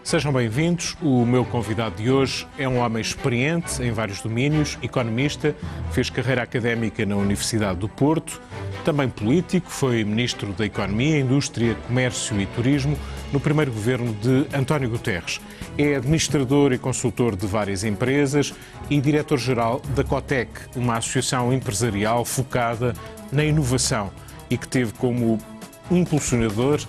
Sejam bem-vindos. O meu convidado de hoje é um homem experiente em vários domínios, economista, fez carreira académica na Universidade do Porto, também político, foi Ministro da Economia, Indústria, Comércio e Turismo no primeiro governo de António Guterres. É administrador e consultor de várias empresas e diretor-geral da COTEC, uma associação empresarial focada na inovação e que teve como impulsionador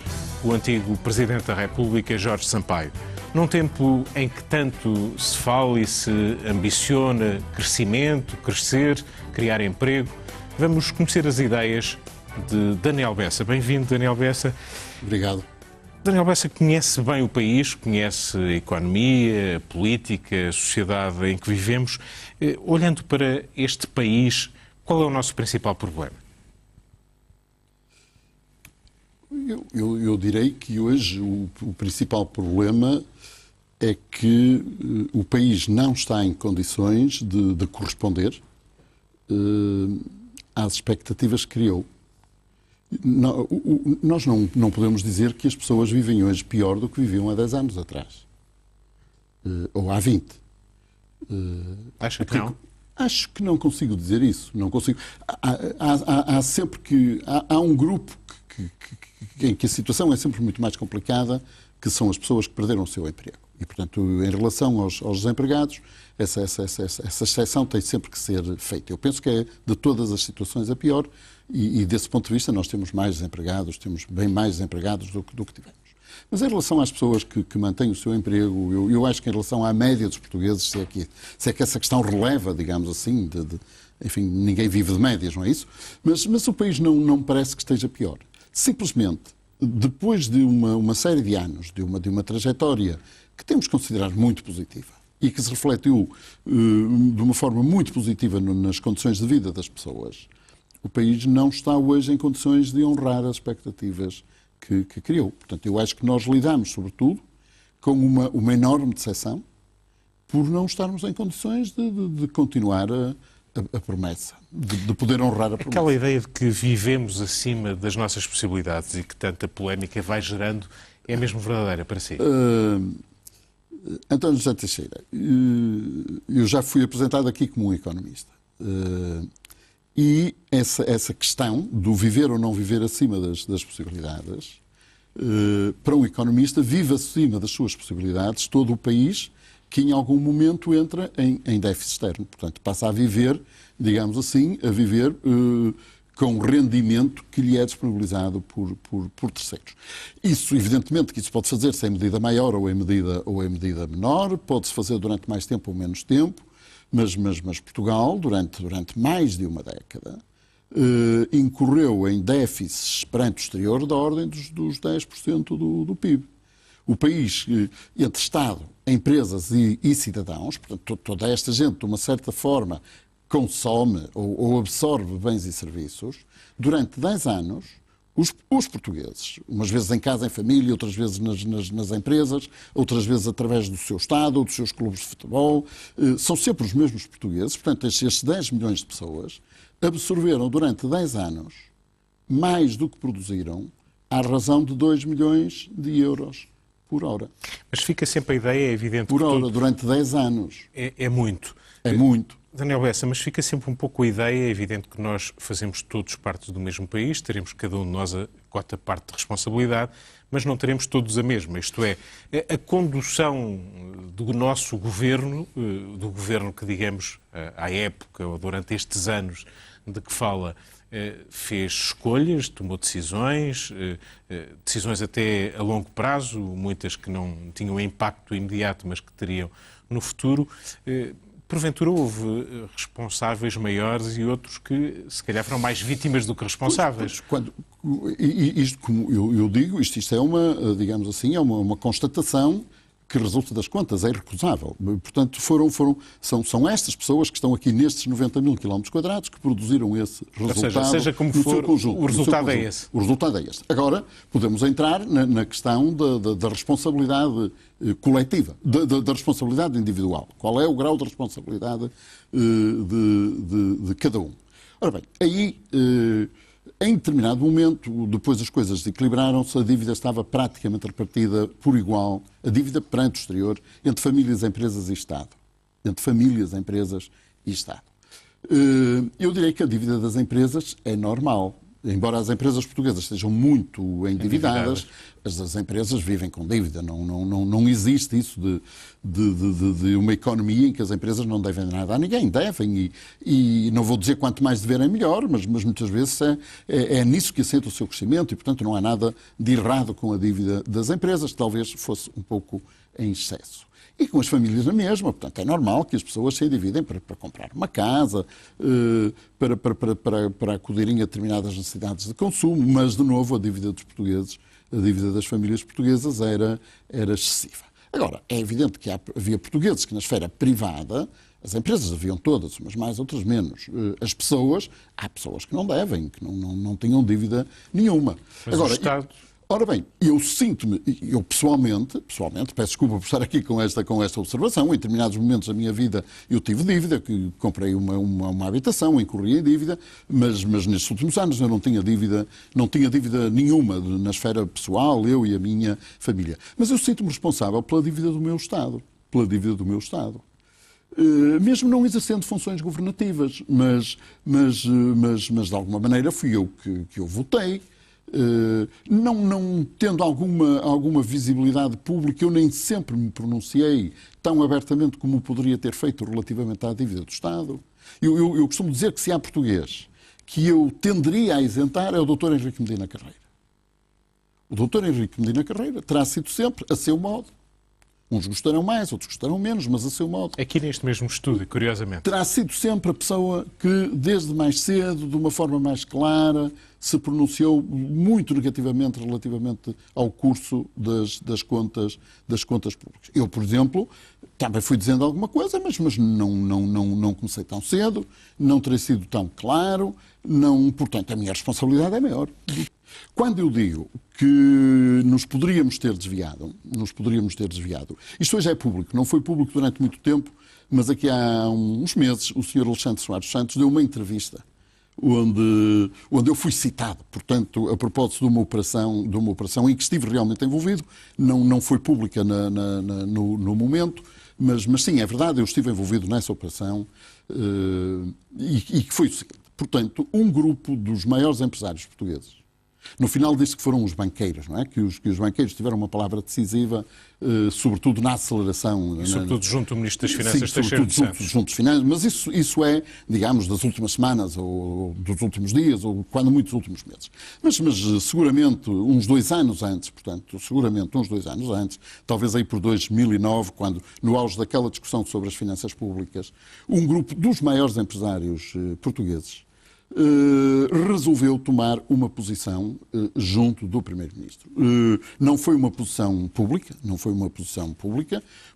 o antigo Presidente da República, Jorge Sampaio. Num tempo em que tanto se fala e se ambiciona crescimento, crescer, criar emprego, vamos conhecer as ideias de Daniel Bessa. Bem-vindo, Daniel Bessa. Obrigado. Daniel Bessa conhece bem o país, conhece a economia, a política, a sociedade em que vivemos. Olhando para este país, qual é o nosso principal problema? Eu direi que hoje o principal problema é que o país não está em condições de corresponder às expectativas que criou. Nós não podemos dizer que as pessoas vivem hoje pior do que viviam há 10 anos atrás. Ou há 20. Acha que não? Acho que não consigo dizer isso. Não consigo. Há sempre que... Há um grupo em que a situação é sempre muito mais complicada, que são as pessoas que perderam o seu emprego. E, portanto, em relação aos desempregados, essa exceção tem sempre que ser feita. Eu penso que é, de todas as situações, a pior, e desse ponto de vista nós temos mais desempregados, temos bem mais desempregados do que tivemos. Mas em relação às pessoas que mantêm o seu emprego, eu acho que em relação à média dos portugueses, se é que essa questão releva, digamos assim, enfim, ninguém vive de médias, não é isso? Mas o país não me parece que esteja pior. Simplesmente, depois de uma série de anos, de uma trajetória que temos que considerar muito positiva e que se refletiu de uma forma muito positiva nas condições de vida das pessoas, o país não está hoje em condições de honrar as expectativas que criou. Portanto, eu acho que nós lidamos, sobretudo, com uma enorme decepção por não estarmos em condições de continuar a promessa, de poder honrar a promessa. Aquela ideia de que vivemos acima das nossas possibilidades e que tanta polémica vai gerando é mesmo verdadeira para si? António José Teixeira, eu já fui apresentado aqui como um economista. E essa questão do viver ou não viver acima das possibilidades, para um economista, vive acima das suas possibilidades todo o país que em algum momento entra em déficit externo. Portanto, passa a viver, digamos assim, com o rendimento que lhe é disponibilizado por terceiros. Isso, evidentemente, que isso pode fazer-se em medida maior ou em medida menor, pode-se fazer durante mais tempo ou menos tempo, mas Portugal, durante mais de uma década, incorreu em déficits perante o exterior da ordem dos 10% do PIB. O país, entre Estado, empresas e cidadãos, portanto, toda esta gente, de uma certa forma, consome ou absorve bens e serviços, durante 10 anos, os portugueses, umas vezes em casa, em família, outras vezes nas empresas, outras vezes através do seu Estado ou dos seus clubes de futebol, são sempre os mesmos portugueses. Portanto, estes 10 milhões de pessoas absorveram durante 10 anos mais do que produziram, à razão de 2 milhões de euros por hora. Mas fica sempre a ideia, é evidente... Por hora, durante 10 anos. É muito. É muito. Daniel Bessa, mas fica sempre um pouco a ideia, é evidente que nós fazemos todos parte do mesmo país, teremos cada um de nós a cota parte de responsabilidade, mas não teremos todos a mesma. Isto é, a condução do nosso governo, do governo que, digamos, à época ou durante estes anos de que fala, fez escolhas, tomou decisões, decisões até a longo prazo, muitas que não tinham impacto imediato, mas que teriam no futuro. Porventura houve responsáveis maiores e outros que, se calhar, foram mais vítimas do que responsáveis. Isto, como eu digo, isto é uma, digamos assim, é uma constatação que resulta das contas, é irrecusável. Portanto, são estas pessoas que estão aqui nestes 90 mil km² que produziram esse resultado. Ou seja como for, o resultado é esse. O resultado é este. Agora, podemos entrar na questão da responsabilidade coletiva, da responsabilidade individual. Qual é o grau de responsabilidade de cada um? Ora bem, aí Em determinado momento, depois as coisas desequilibraram-se, a dívida estava praticamente repartida por igual, a dívida perante o exterior, entre famílias, empresas e Estado. Entre famílias, empresas e Estado. Eu direi que a dívida das empresas é normal. Embora as empresas portuguesas estejam muito endividadas, as empresas vivem com dívida. Não existe isso de uma economia em que as empresas não devem nada a ninguém. Devem, e não vou dizer quanto mais deverem melhor, mas muitas vezes é nisso que assenta o seu crescimento e, portanto, não há nada de errado com a dívida das empresas, talvez fosse um pouco em excesso. E com as famílias na mesma, portanto, é normal que as pessoas se endividem para comprar uma casa, para acudirem a determinadas necessidades de consumo, mas, de novo, a dívida dos portugueses, a dívida das famílias portuguesas era excessiva. Agora, é evidente que havia portugueses que na esfera privada, as empresas haviam todas, umas mais, outras menos. As pessoas, há pessoas que não devem, que não tinham dívida nenhuma. Mas agora, o Estado... Ora bem, eu sinto-me, eu pessoalmente, peço desculpa por estar aqui com esta observação, em determinados momentos da minha vida eu tive dívida, que comprei uma habitação, incorri em dívida, mas nestes últimos anos eu não tinha dívida nenhuma na esfera pessoal, eu e a minha família. Mas eu sinto-me responsável pela dívida do meu Estado, mesmo não exercendo funções governativas, mas de alguma maneira fui eu que eu votei. Não tendo alguma visibilidade pública, eu nem sempre me pronunciei tão abertamente como poderia ter feito relativamente à dívida do Estado. Eu costumo dizer que se há português que eu tenderia a isentar é o Dr. Henrique Medina Carreira. O Dr. Henrique Medina Carreira terá sido sempre a seu modo. Uns gostarão mais, outros gostarão menos, mas a seu modo. Aqui neste mesmo estudo, curiosamente. Terá sido sempre a pessoa que, desde mais cedo, de uma forma mais clara, se pronunciou muito negativamente relativamente ao curso das contas públicas. Eu, por exemplo, também fui dizendo alguma coisa, mas não comecei tão cedo, não terei sido tão claro, portanto, a minha responsabilidade é maior. Quando eu digo que nos poderíamos ter desviado, isto hoje é público, não foi público durante muito tempo, mas aqui há uns meses o Sr. Alexandre Soares Santos deu uma entrevista onde eu fui citado, portanto, a propósito de uma operação em que estive realmente envolvido, não foi pública no momento, mas sim, é verdade, eu estive envolvido nessa operação e que foi o seguinte, portanto, um grupo dos maiores empresários portugueses. No final disse que foram os banqueiros, não é? Que os banqueiros tiveram uma palavra decisiva, sobretudo na aceleração. E sobretudo junto ao Ministro das Finanças, Teixeira de Santos. Junto dos Finanças, mas isso é, digamos, das últimas semanas, ou dos últimos dias, ou quando muito dos últimos meses. Mas seguramente uns 2 anos antes, talvez aí por 2009, quando, no auge daquela discussão sobre as finanças públicas, um grupo dos maiores empresários portugueses resolveu tomar uma posição junto do Primeiro-Ministro. Não foi uma posição pública,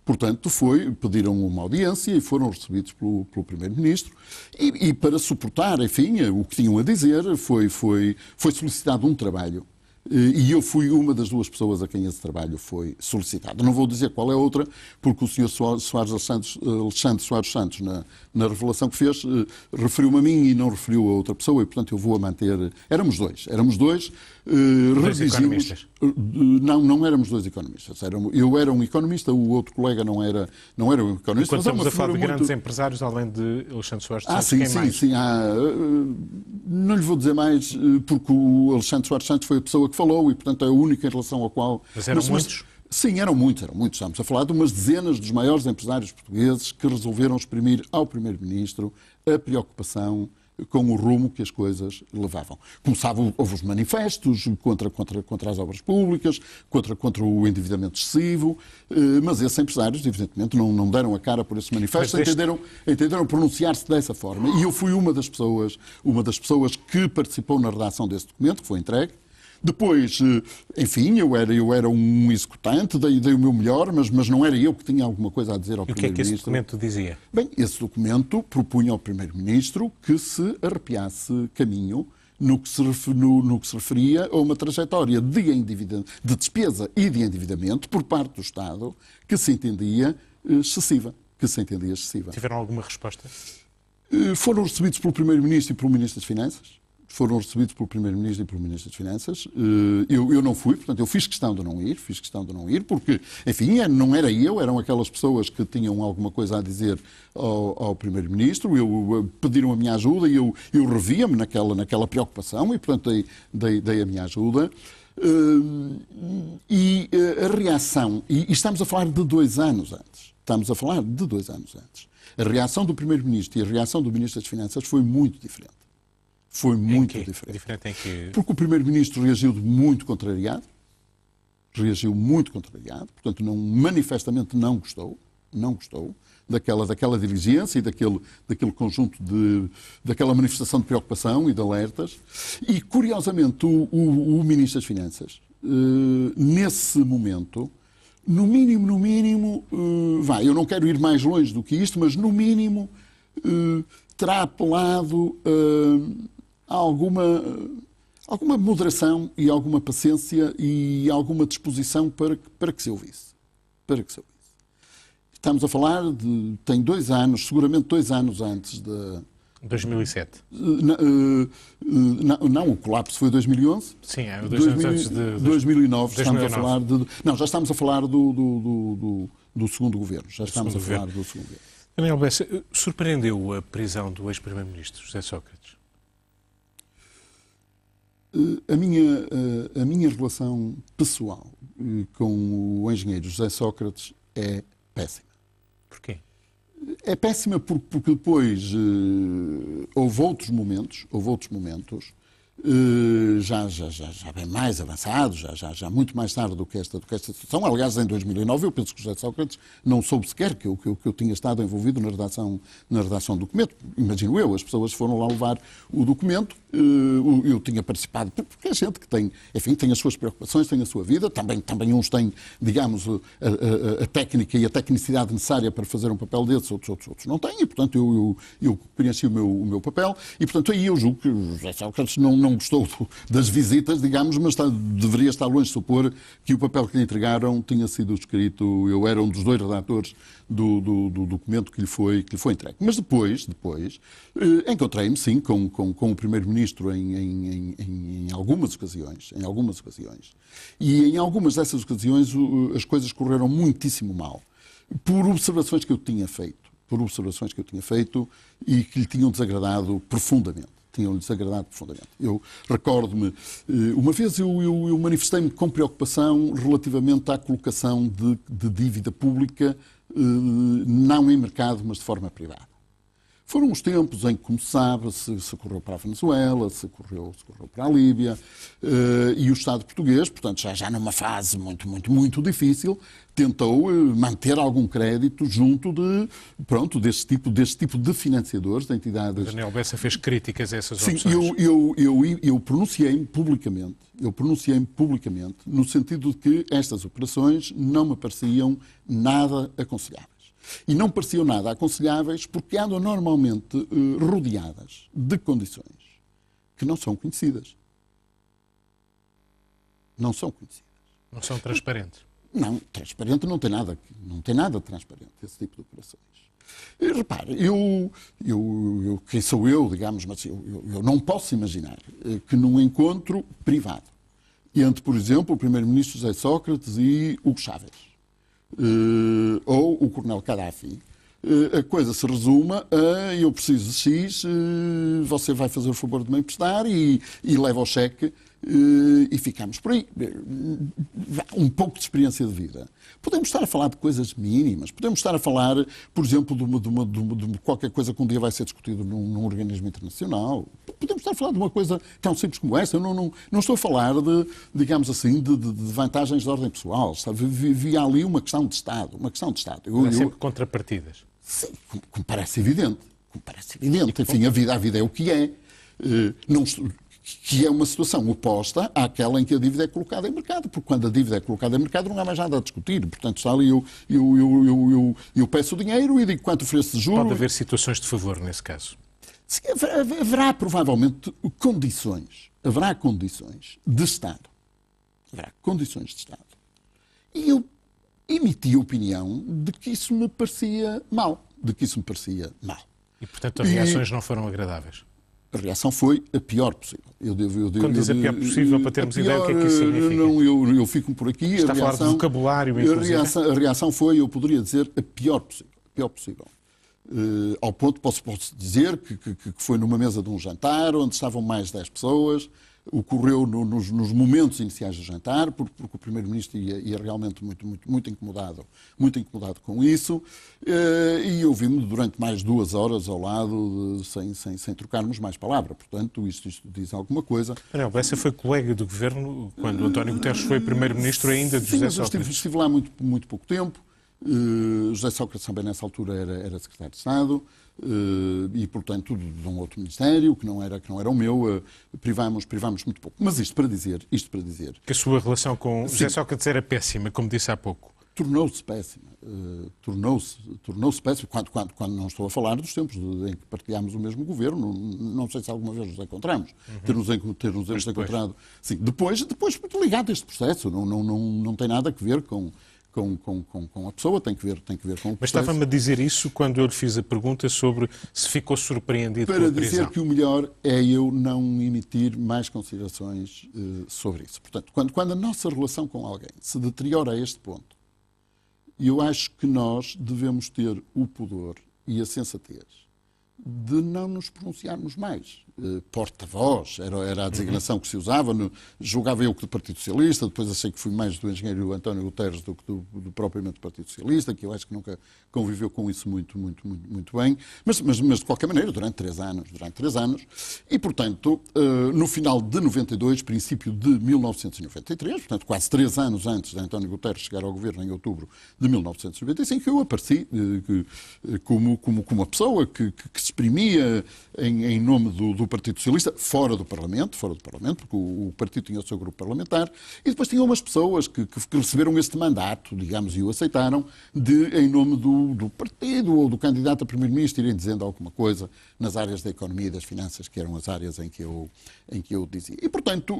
portanto pediram uma audiência e foram recebidos pelo Primeiro-Ministro e para suportar, enfim, o que tinham a dizer, foi solicitado um trabalho. E eu fui uma das 2 pessoas a quem esse trabalho foi solicitado. Não vou dizer qual é a outra, porque o Sr. Alexandre Soares Santos, na revelação que fez, referiu-me a mim e não referiu a outra pessoa, e portanto eu vou a manter... Éramos dois. Dois economistas? Não éramos 2 economistas. Eu era um economista, o outro colega não era um economista. Quando estamos a falar de grandes empresários, além de Alexandre Soares Santos, sim. Não lhe vou dizer mais, porque o Alexandre Soares Santos foi a pessoa que falou e, portanto, é a única em relação ao qual... Mas eram muitos? Sim, eram muitos. Estamos a falar de umas dezenas dos maiores empresários portugueses que resolveram exprimir ao Primeiro-Ministro a preocupação com o rumo que as coisas levavam. Como sabe, houve os manifestos contra as obras públicas, contra o endividamento excessivo, mas esses empresários, evidentemente, não deram a cara por esses manifestos, entenderam pronunciar-se dessa forma. E eu fui uma das pessoas que participou na redação desse documento, que foi entregue. Depois, enfim, eu era um executante, dei o meu melhor, mas não era eu que tinha alguma coisa a dizer ao Primeiro-Ministro. E o que é que esse documento dizia? Bem, esse documento propunha ao Primeiro-Ministro que se arrepiasse caminho no que se referia a uma trajetória de despesa e de endividamento por parte do Estado que se entendia excessiva. Tiveram alguma resposta? Foram recebidos pelo Primeiro-Ministro e pelo Ministro das Finanças. foram recebidos pelo Primeiro-Ministro e pelo Ministro das Finanças. Eu não fui, portanto, eu fiz questão de não ir, porque, enfim, não era eu, eram aquelas pessoas que tinham alguma coisa a dizer ao Primeiro-Ministro. Pediram a minha ajuda e eu revia-me naquela preocupação e, portanto, dei a minha ajuda. E a reação, e estamos a falar de 2 anos antes, a reação do Primeiro-Ministro e a reação do Ministro das Finanças foi muito diferente. Foi muito diferente. Diferente em que... Porque o Primeiro-Ministro reagiu muito contrariado, portanto, manifestamente não gostou daquela diligência e daquele conjunto daquela manifestação de preocupação e de alertas. E, curiosamente, o Ministro das Finanças, nesse momento, no mínimo, eu não quero ir mais longe do que isto, mas no mínimo terá apelado a alguma moderação e alguma paciência e alguma disposição para que se ouvisse. Estamos a falar tem 2 anos, seguramente 2 anos antes de... 2007. Não, o colapso foi 2011. Sim, 2 anos antes de... 2009, estamos a falar de... Não, já estamos a falar do segundo governo. Daniel Bessa, surpreendeu a prisão do ex-primeiro-ministro, José Sócrates? A minha relação pessoal com o engenheiro José Sócrates é péssima. Porquê? É péssima porque depois houve outros momentos já bem mais avançados, já muito mais tarde do que esta situação. Aliás, em 2009, eu penso que o José Sócrates não soube sequer que eu tinha estado envolvido na redação do documento. Imagino eu, as pessoas foram lá levar o documento, eu tinha participado, porque é gente que tem as suas preocupações, tem a sua vida, também uns têm, digamos, a técnica e a tecnicidade necessária para fazer um papel desses, outros não têm, e, portanto, eu preenchi o meu papel, e, portanto, aí eu julgo que o José Sócrates não gostou das visitas, digamos, mas deveria estar longe de supor que o papel que lhe entregaram tinha sido escrito. Eu era um dos 2 redatores do documento que lhe foi entregue. Mas depois encontrei-me, sim, com o Primeiro-Ministro em algumas ocasiões. E em algumas dessas ocasiões as coisas correram muitíssimo mal. Por observações que eu tinha feito e que lhe tinham desagradado profundamente. Eu recordo-me, uma vez eu manifestei-me com preocupação relativamente à colocação de dívida pública, não em mercado, mas de forma privada. Foram os tempos em que, como se sabe, se correu para a Venezuela, se correu para a Líbia, e o Estado português, portanto, já numa fase muito difícil, tentou manter algum crédito junto deste tipo de financiadores, de entidades. Daniel Bessa fez críticas a essas opções. Sim, eu pronunciei-me publicamente, no sentido de que estas operações não me pareciam nada aconselháveis. E não pareciam nada aconselháveis porque andam normalmente rodeadas de condições que não são conhecidas. Não são transparentes. Não, transparente não tem nada de transparente, esse tipo de operações. E, repare, quem sou eu, digamos, mas eu não posso imaginar que num encontro privado entre, por exemplo, o Primeiro-Ministro José Sócrates e Hugo Chávez, ou o Coronel Gaddafi, a coisa se resuma a eu preciso de X, você vai fazer o favor de me emprestar e leva o cheque e ficamos por aí. Um pouco de experiência de vida. Podemos estar a falar de coisas mínimas, podemos estar a falar, por exemplo, de qualquer coisa que um dia vai ser discutido num organismo internacional. Podemos estar a falar de uma coisa tão simples como essa. Eu não estou a falar digamos assim, de vantagens de ordem pessoal. Via ali uma questão de Estado. Há sempre contrapartidas. Sim, como parece evidente. Enfim, a vida é o que é. Que é uma situação oposta àquela em que a dívida é colocada em mercado, porque quando a dívida é colocada em mercado não há mais nada a discutir. Portanto, está ali, eu peço o dinheiro e digo quanto ofereço de juros. Pode haver situações de favor nesse caso? Sim, haverá provavelmente condições. Haverá condições de Estado. E eu emiti a opinião de que isso me parecia mal. E, portanto, as reações não foram agradáveis? A reação foi a pior possível. Quando diz a pior possível, para termos ideia do que é que isso significa? Não, eu fico por aqui. Está a falar de vocabulário, inclusive? A reação foi, eu poderia dizer, a pior possível. A pior possível. Ao ponto, posso dizer que foi numa mesa de um jantar, onde estavam mais 10 pessoas. Ocorreu nos momentos iniciais do jantar, porque o Primeiro-Ministro ia realmente muito incomodado com isso, e eu vi-me durante mais 2 horas ao lado, sem trocarmos mais palavra. Portanto, isto diz alguma coisa. Manuel Bessa foi colega do Governo quando António Guterres foi Primeiro-Ministro ainda de José Sócrates. Estive lá muito pouco tempo. José Sócrates também nessa altura era secretário de Estado e, portanto, de um outro ministério que não era o meu, privámos muito pouco. Mas isto para dizer que a sua relação com José Sócrates era péssima, como disse há pouco. Tornou-se péssima. Tornou-se péssima quando não estou a falar dos tempos em que partilhámos o mesmo governo. Não sei se alguma vez nos encontramos. Ter-nos encontrado. Sim, depois muito ligado a este processo. Não tem nada a ver com a pessoa, tem que ver com o processo. Mas estava-me a dizer isso quando eu lhe fiz a pergunta sobre se ficou surpreendido pela prisão. Para dizer que o melhor é eu não emitir mais considerações sobre isso. Portanto, quando a nossa relação com alguém se deteriora a este ponto, eu acho que nós devemos ter o pudor e a sensatez de não nos pronunciarmos mais. Porta-voz, era a designação que se usava, julgava eu que do Partido Socialista, depois achei que fui mais do engenheiro António Guterres do que do propriamente do Partido Socialista, que eu acho que nunca conviveu com isso muito bem, mas de qualquer maneira, durante 3 anos, e portanto, no final de 92, princípio de 1993, portanto quase 3 anos antes de António Guterres chegar ao governo em outubro de 1995, eu apareci como uma pessoa que se exprimia em nome do Partido Socialista, fora do Parlamento, porque o partido tinha o seu grupo parlamentar, e depois tinha umas pessoas que receberam este mandato, digamos, e o aceitaram, em nome do partido ou do candidato a primeiro-ministro, irem dizendo alguma coisa nas áreas da economia e das finanças, que eram as áreas em que eu dizia. E, portanto,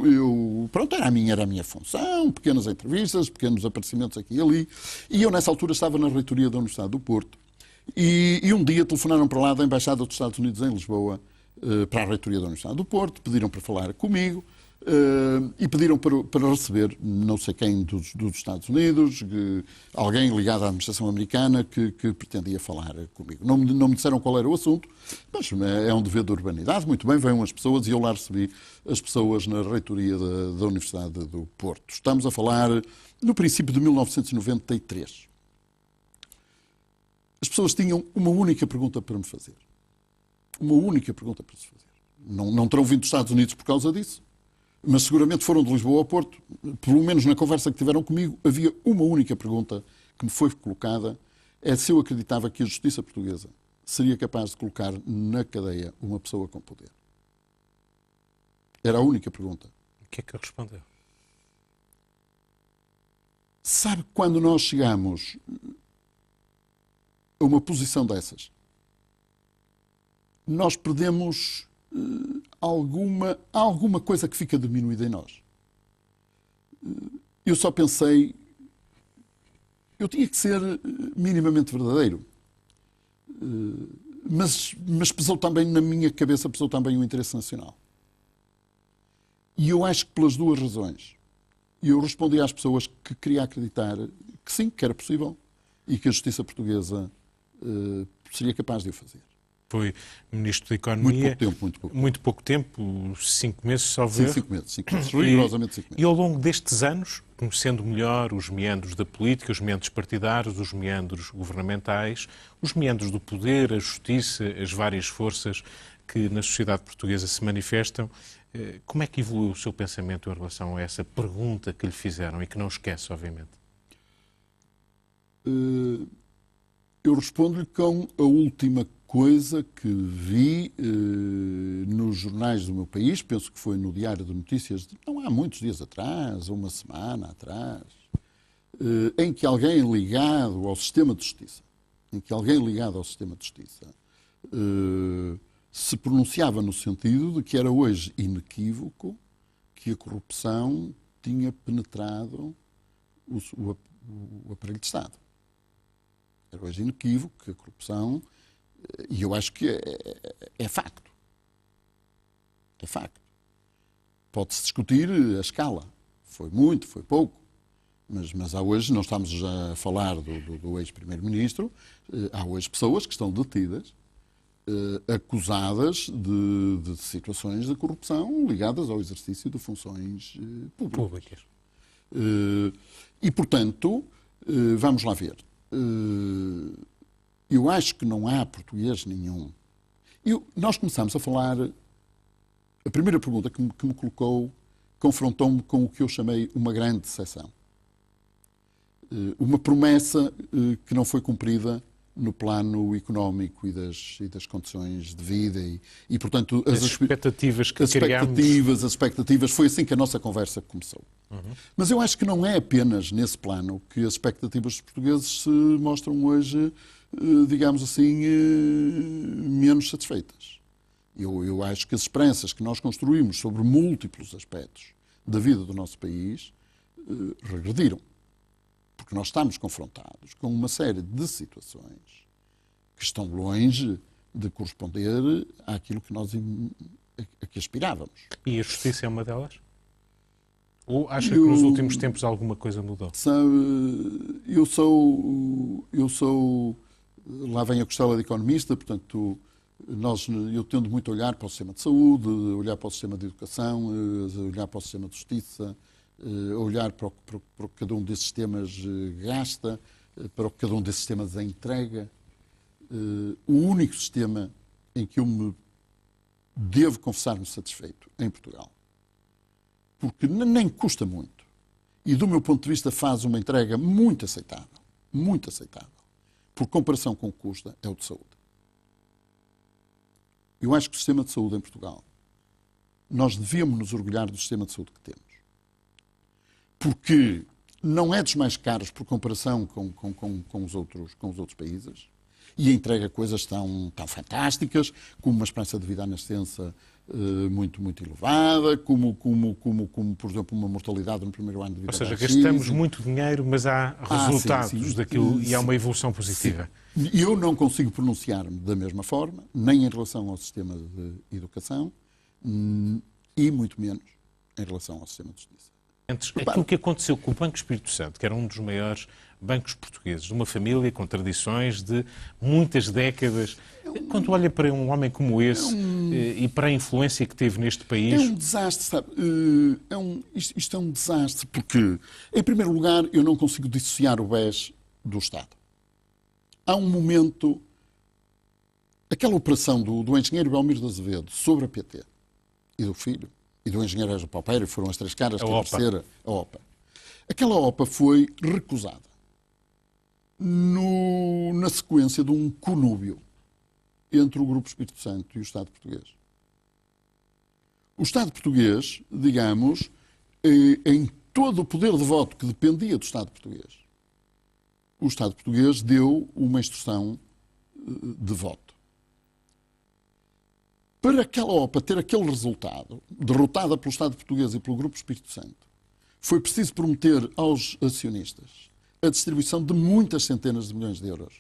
era a minha função, pequenas entrevistas, pequenos aparecimentos aqui e ali, e eu, nessa altura, estava na reitoria da Universidade do Porto, e um dia telefonaram para lá da Embaixada dos Estados Unidos em Lisboa, para a reitoria da Universidade do Porto, pediram para falar comigo e pediram para receber não sei quem dos Estados Unidos, alguém ligado à administração americana que pretendia falar comigo. Não me disseram qual era o assunto, mas é um dever de urbanidade. Muito bem, venham as pessoas, e eu lá recebi as pessoas na reitoria da Universidade do Porto. Estamos a falar no princípio de 1993. As pessoas tinham uma única pergunta para me fazer. Uma única pergunta para se fazer. Não terão vindo dos Estados Unidos por causa disso, mas seguramente foram de Lisboa ao Porto. Pelo menos na conversa que tiveram comigo, havia uma única pergunta que me foi colocada, é se eu acreditava que a justiça portuguesa seria capaz de colocar na cadeia uma pessoa com poder. Era a única pergunta. O que é que ele respondeu? Sabe, quando nós chegamos a uma posição dessas, nós perdemos alguma coisa que fica diminuída em nós. Eu só pensei, eu tinha que ser minimamente verdadeiro, mas pesou também na minha cabeça, pesou também o interesse nacional. E eu acho que pelas 2 razões, eu respondi às pessoas que queria acreditar que sim, que era possível e que a justiça portuguesa seria capaz de o fazer. Foi Ministro da Economia. Muito pouco tempo, 5 meses, só ver. Sim, 5 meses, rigorosamente 5 meses. E ao longo destes anos, conhecendo melhor os meandros da política, os meandros partidários, os meandros governamentais, os meandros do poder, a justiça, as várias forças que na sociedade portuguesa se manifestam, como é que evoluiu o seu pensamento em relação a essa pergunta que lhe fizeram e que não esquece, obviamente? Eu respondo-lhe com a última coisa que vi nos jornais do meu país, penso que foi no Diário de Notícias, não há muitos dias atrás, ou uma semana atrás, em que alguém ligado ao sistema de justiça, se pronunciava no sentido de que era hoje inequívoco que a corrupção tinha penetrado o aparelho de Estado. Era hoje inequívoco que a corrupção, e eu acho que é facto. É facto. Pode-se discutir a escala. Foi muito, foi pouco. Mas há hoje, não estamos já a falar do ex-primeiro-ministro, há hoje pessoas que estão detidas, acusadas de situações de corrupção ligadas ao exercício de funções públicas. E, portanto, vamos lá ver. Eu acho que não há português nenhum. Nós começamos a falar. A primeira pergunta que me colocou confrontou-me com o que eu chamei uma grande decepção. Uma promessa que não foi cumprida no plano económico e das condições de vida e portanto, as expectativas que criámos. As expectativas, foi assim que a nossa conversa começou. Mas eu acho que não é apenas nesse plano que as expectativas dos portugueses se mostram hoje, digamos assim, menos satisfeitas. Eu acho que as esperanças que nós construímos sobre múltiplos aspectos da vida do nosso país regrediram. Porque nós estamos confrontados com uma série de situações que estão longe de corresponder àquilo que nós a que aspirávamos. E a justiça é uma delas? Ou acha que nos últimos tempos alguma coisa mudou? Sabe, eu sou lá vem a costela de economista, portanto, eu tendo muito a olhar para o sistema de saúde, olhar para o sistema de educação, olhar para o sistema de justiça, olhar para o que cada um desses sistemas gasta, para o que cada um desses sistemas entrega. O único sistema em que eu me devo confessar-me satisfeito em Portugal, porque nem custa muito, e do meu ponto de vista faz uma entrega muito aceitável, por comparação com o que custa, é o de saúde. Eu acho que o sistema de saúde em Portugal, nós devíamos nos orgulhar do sistema de saúde que temos. Porque não é dos mais caros por comparação com os outros países e entrega coisas tão fantásticas, como uma esperança de vida à nascença muito elevada, como, por exemplo, uma mortalidade no primeiro ano de vida. Ou seja, gastamos muito dinheiro, mas há resultados sim. daquilo e há uma evolução positiva. Sim. Eu não consigo pronunciar-me da mesma forma, nem em relação ao sistema de educação e muito menos em relação ao sistema de justiça. Aquilo que aconteceu com o Banco Espírito Santo, que era um dos maiores bancos portugueses, de uma família com tradições de muitas décadas, quando olha para um homem como esse e para a influência que teve neste país... É um desastre, sabe? Isto é um desastre porque, em primeiro lugar, eu não consigo dissociar o BES do Estado. Há um momento... Aquela operação do engenheiro Belmiro de Azevedo sobre a PT e do filho, e do engenheiro Ângelo Palpeiro, foram as três caras que apareceram, a OPA. Aquela OPA foi recusada na sequência de um conúbio entre o Grupo Espírito Santo e o Estado português. O Estado português, digamos, em todo o poder de voto que dependia do Estado português, o Estado português deu uma instrução de voto. Para aquela OPA ter aquele resultado, derrotada pelo Estado português e pelo Grupo Espírito Santo, foi preciso prometer aos acionistas a distribuição de muitas centenas de milhões de euros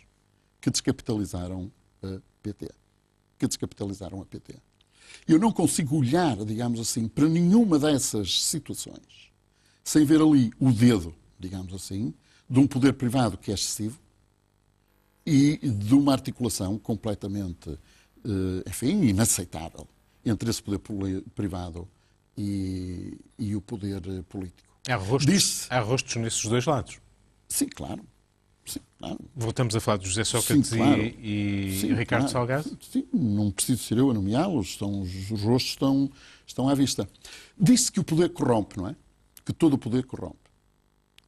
que descapitalizaram a PT. Eu não consigo olhar, digamos assim, para nenhuma dessas situações sem ver ali o dedo, digamos assim, de um poder privado que é excessivo e de uma articulação completamente... inaceitável entre esse poder privado e o poder político. Há rostos nesses dois lados. Sim, claro. Voltamos a falar de José Sócrates e Ricardo Salgado? Sim, não preciso ser eu a nomeá-los, os rostos estão à vista. Diz-se que o poder corrompe, não é? Que todo o poder corrompe.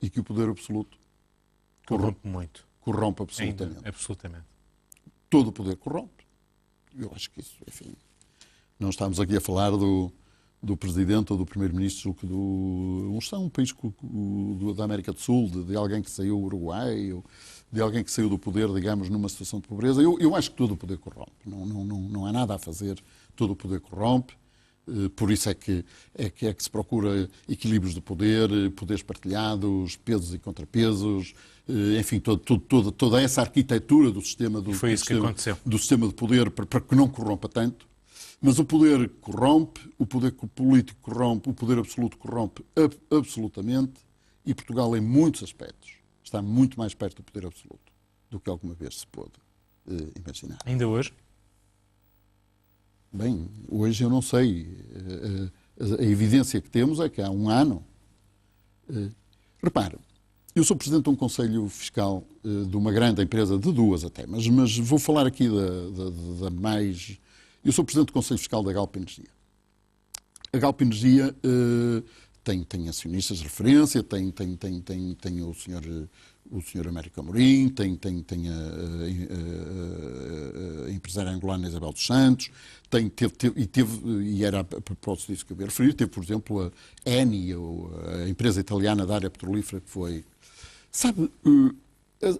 E que o poder absoluto corrompe muito. Corrompe absolutamente. Ainda, absolutamente. Todo o poder corrompe. Eu acho que isso, enfim, não estamos aqui a falar do Presidente ou do Primeiro-Ministro, um país da América do Sul, de alguém que saiu do Uruguai, ou de alguém que saiu do poder, digamos, numa situação de pobreza. Eu acho que todo o poder corrompe. Não há nada a fazer, todo o poder corrompe. Por isso é que se procura equilíbrios de poder, poderes partilhados, pesos e contrapesos, enfim, toda essa arquitetura do sistema do foi isso que aconteceu. Do sistema de poder para que não corrompa tanto. Mas o poder corrompe, o poder político corrompe, o poder absoluto corrompe absolutamente, e Portugal, em muitos aspectos, está muito mais perto do poder absoluto do que alguma vez se pôde imaginar. Ainda hoje? Bem, hoje eu não sei. A evidência que temos é que há um ano... Repare, eu sou presidente de um conselho fiscal de uma grande empresa, de duas até, mas vou falar aqui da mais... Eu sou presidente do conselho fiscal da Galp Energia. A Galp Energia tem acionistas de referência, tem o senhor Américo Amorim, tem a empresária angolana Isabel dos Santos, e era a propósito disso que eu ia referir, teve, por exemplo, a Eni, a empresa italiana da área petrolífera, que foi... Sabe,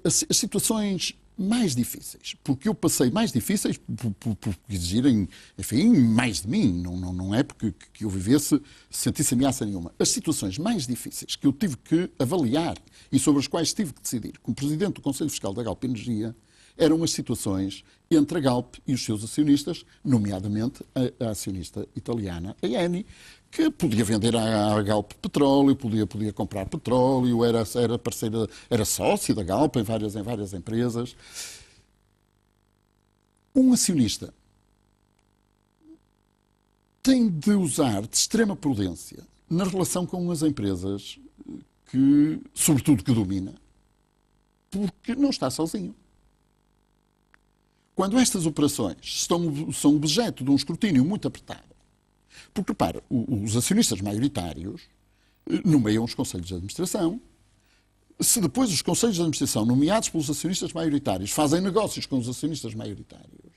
as situações mais difíceis, porque eu passei mais difíceis por exigirem, enfim, mais de mim, não é porque que eu vivesse, sentisse ameaça nenhuma. As situações mais difíceis que eu tive que avaliar e sobre as quais tive que decidir, como Presidente do Conselho Fiscal da Galp Energia, eram as situações entre a Galp e os seus acionistas, nomeadamente a acionista italiana, a Eni, que podia vender à Galp petróleo, podia comprar petróleo, era parceira, era sócio da Galp em várias empresas. Um acionista tem de usar de extrema prudência na relação com as empresas que, sobretudo, que domina, porque não está sozinho. Quando estas operações são objeto de um escrutínio muito apertado, porque, repara, os acionistas maioritários nomeiam os conselhos de administração. Se depois os conselhos de administração, nomeados pelos acionistas maioritários, fazem negócios com os acionistas maioritários,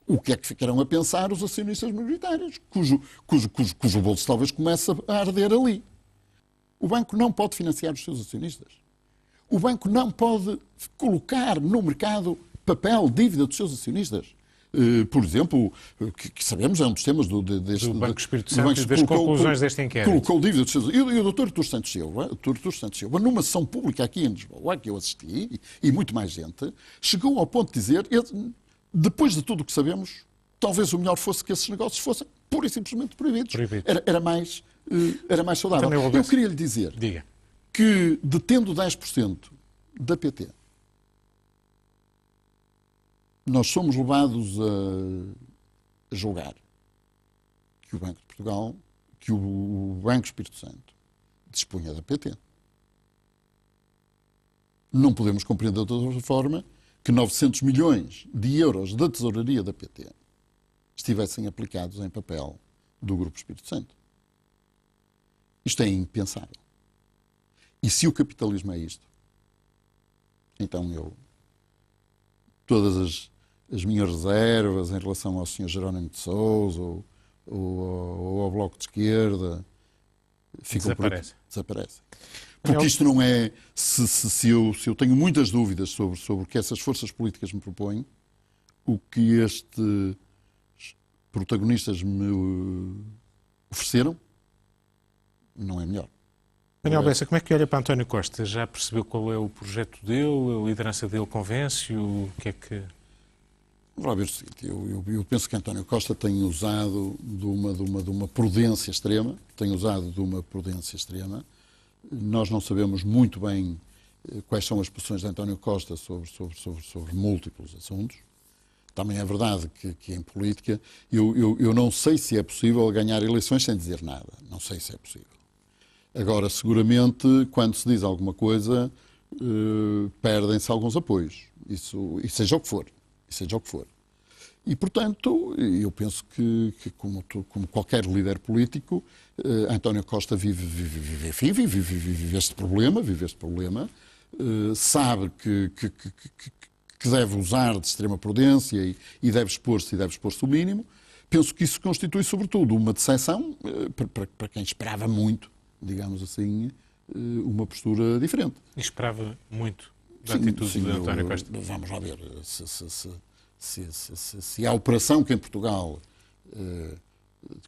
o que é que ficarão a pensar os acionistas maioritários, cujo bolso talvez comece a arder ali? O banco não pode financiar os seus acionistas. O banco não pode colocar no mercado papel, dívida dos seus acionistas. Por exemplo, que sabemos, é um dos temas do Banco Espírito Santo e das conclusões deste inquérito. Colocou dívida dos seus... E o Dr. Artur Santos Silva, numa sessão pública aqui em Lisboa, que eu assisti, e muito mais gente, chegou ao ponto de dizer, depois de tudo o que sabemos, talvez o melhor fosse que esses negócios fossem pura e simplesmente proibidos. Era mais saudável. Eu queria lhe dizer que, detendo 10% da PT, nós somos levados a julgar que o Banco de Portugal, que o Banco Espírito Santo dispunha da PT. Não podemos compreender de outra forma que 900 milhões de euros da tesouraria da PT estivessem aplicados em papel do Grupo Espírito Santo. Isto é impensável. E se o capitalismo é isto, então todas as minhas reservas em relação ao Sr. Jerónimo de Sousa ou ao Bloco de Esquerda desaparecem. Porque isto não é... Se eu tenho muitas dúvidas sobre o que essas forças políticas me propõem, o que estes protagonistas me ofereceram não é melhor. Daniel Bessa, como é que olha para António Costa? Já percebeu qual é o projeto dele? A liderança dele convence? O que é que... Vamos lá ver o seguinte, eu penso que António Costa tem usado de uma prudência extrema, Nós não sabemos muito bem quais são as posições de António Costa sobre múltiplos assuntos. Também é verdade que em política, eu não sei se é possível ganhar eleições sem dizer nada. Não sei se é possível. Agora, seguramente, quando se diz alguma coisa, perdem-se alguns apoios. Isso, e seja o que for. E, portanto, eu penso que como qualquer líder político, António Costa vive este problema, sabe que deve usar de extrema prudência e deve expor-se o mínimo. Penso que isso constitui, sobretudo, uma decepção para quem esperava muito, digamos assim, uma postura diferente. E esperava muito da atitude de António Costa. Vamos lá ver se a operação que em Portugal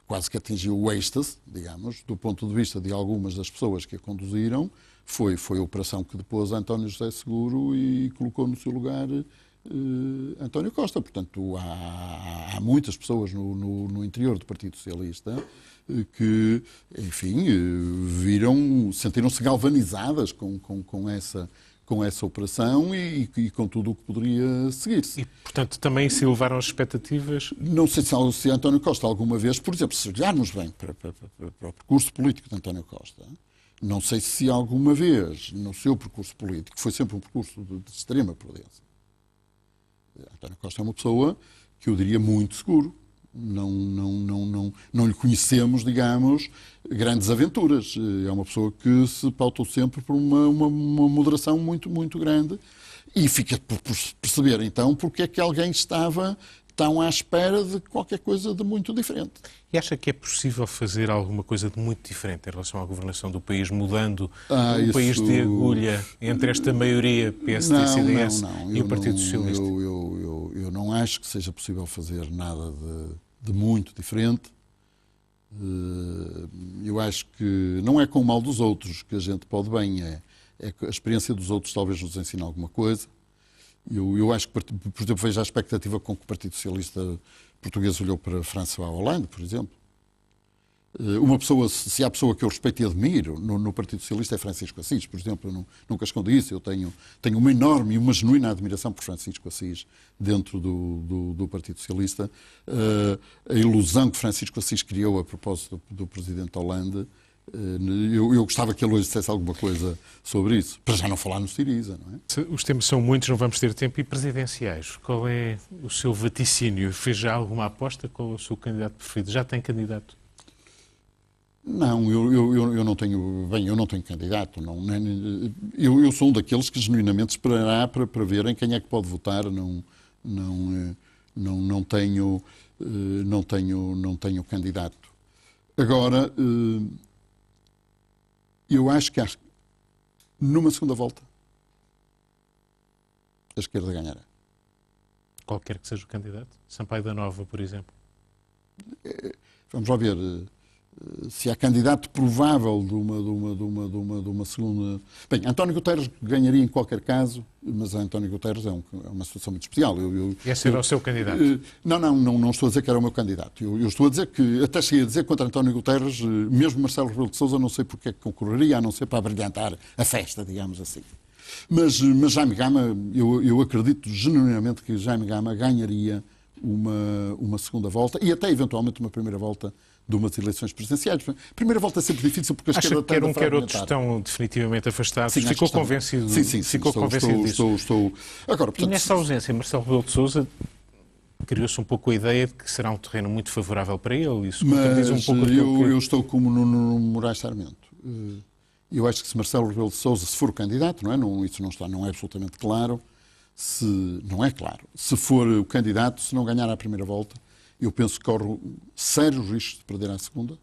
quase que atingiu o êxtase, digamos, do ponto de vista de algumas das pessoas que a conduziram, foi a operação que depôs António José Seguro e colocou no seu lugar António Costa. Portanto, há muitas pessoas no interior do Partido Socialista que, enfim, sentiram-se galvanizadas com essa operação e com tudo o que poderia seguir-se. E, portanto, também se elevaram as expectativas? Não sei se António Costa alguma vez, por exemplo, se olharmos bem para o percurso político de António Costa, não sei se alguma vez no seu percurso político, foi sempre um percurso de extrema prudência. António Costa é uma pessoa que eu diria muito seguro. Não lhe conhecemos, digamos, grandes aventuras. É uma pessoa que se pautou sempre por uma moderação muito, muito grande e fica por perceber, então, porque é que alguém estava tão à espera de qualquer coisa de muito diferente. E acha que é possível fazer alguma coisa de muito diferente em relação à governação do país, mudando o país de agulha entre esta maioria PSD-CDS e o Partido Socialista? Eu não acho que seja possível fazer nada de muito diferente. Eu acho que não é com o mal dos outros que a gente pode bem, é que a experiência dos outros talvez nos ensine alguma coisa. Eu acho que, por exemplo, vejo a expectativa com que o Partido Socialista português olhou para François Hollande, por exemplo. Uma pessoa, se há pessoa que eu respeito e admiro no Partido Socialista é Francisco Assis, por exemplo. Eu nunca escondi isso. Eu tenho uma enorme e uma genuína admiração por Francisco Assis dentro do Partido Socialista. A ilusão que Francisco Assis criou a propósito do presidente Hollande, eu gostava que ele hoje dissesse alguma coisa sobre isso, para já não falar no Syriza, não é? Os temas são muitos, não vamos ter tempo. E presidenciais, qual é o seu vaticínio? Fez já alguma aposta? Qual é o seu candidato preferido? Já tem candidato? Não, eu não tenho. Bem, eu não tenho candidato. Eu sou um daqueles que genuinamente esperará para ver em quem é que pode votar. Não tenho candidato. Agora, eu acho que numa segunda volta a esquerda ganhará. Qualquer que seja o candidato? Sampaio da Nova, por exemplo? Vamos lá ver. Se há candidato provável de uma segunda... Bem, António Guterres ganharia em qualquer caso, mas António Guterres é uma situação muito especial. Esse era o seu candidato? Não estou a dizer que era o meu candidato. Eu estou a dizer que, até cheguei a dizer contra António Guterres, mesmo Marcelo Rebelo de Sousa, não sei porque é que concorreria, a não ser para abrilhantar a festa, digamos assim. Mas Jaime Gama, eu acredito genuinamente que Jaime Gama ganharia uma segunda volta e até eventualmente uma primeira volta de umas eleições presidenciais. A primeira volta é sempre difícil porque a esquerda tem que quer outros estão definitivamente afastados. Sim, ficou convencido, ficou convencido disso. Estou. Agora, portanto, e nessa ausência, Marcelo Rebelo de Sousa criou-se um pouco a ideia de que será um terreno muito favorável para ele. Isso contradiz um pouco eu estou como no Moraes Sarmento. Eu acho que se Marcelo Rebelo de Sousa, se for o candidato, isso não é absolutamente claro, não é claro. Se for o candidato, se não ganhar a primeira volta, eu penso que corre sérios riscos de perder a segunda.